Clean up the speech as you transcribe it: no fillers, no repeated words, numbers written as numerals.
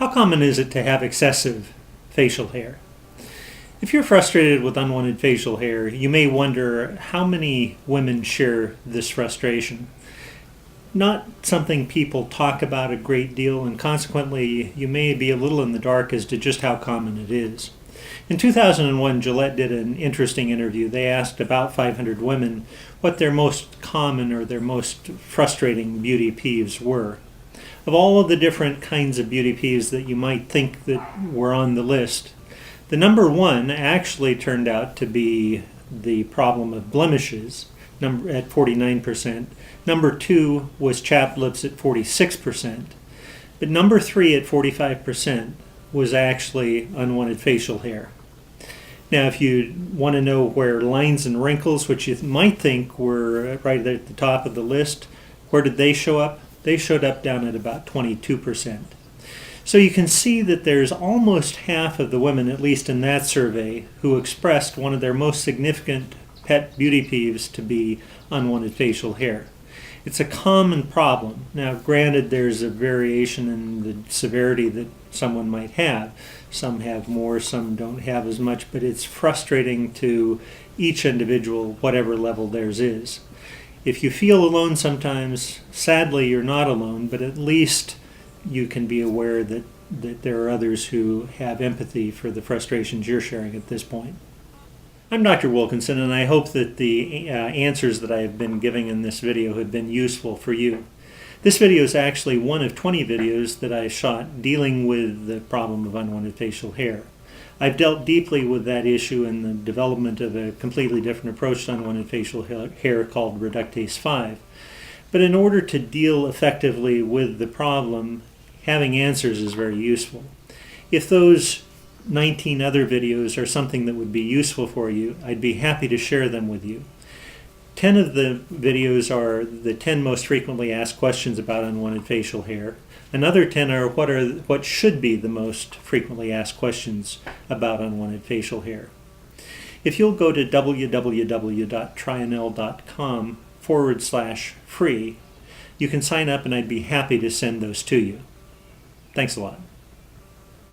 How common is it to have excessive facial hair? If you're frustrated with unwanted facial hair, you may wonder how many women share this frustration. Not something people talk about a great deal, and consequently you may be a little in the dark as to just how common it is. In 2001, Gillette did an interesting interview. They asked about 500 women what their most common or their most frustrating beauty peeves were. Of all of the different kinds of beauty peeves that you might think that were on the list, the number one actually turned out to be the problem of blemishes at 49%. Number two was chapped lips at 46%. But number three at 45% was actually unwanted facial hair. Now, if you want to know where lines and wrinkles, which you might think were right at the top of the list, where did they show up? They showed up down at about 22%. So you can see that there's almost half of the women, at least in that survey, who expressed one of their most significant pet beauty peeves to be unwanted facial hair. It's a common problem. Now, granted, there's a variation in the severity that someone might have. Some have more, some don't have as much, but it's frustrating to each individual, whatever level theirs is. If you feel alone sometimes, sadly you're not alone, but at least you can be aware that there are others who have empathy for the frustrations you're sharing at this point. I'm Dr. Wilkinson, and I hope that the answers that I have been giving in this video have been useful for you. This video is actually one of 20 videos that I shot dealing with the problem of unwanted facial hair. I've dealt deeply with that issue in the development of a completely different approach to unwanted facial hair called Reductase 5. But in order to deal effectively with the problem, having answers is very useful. If those 19 other videos are something that would be useful for you, I'd be happy to share them with you. 10 of the videos are the 10 most frequently asked questions about unwanted facial hair. Another 10 are what should be the most frequently asked questions about unwanted facial hair. If you'll go to www.trianel.com/free, you can sign up and I'd be happy to send those to you. Thanks a lot.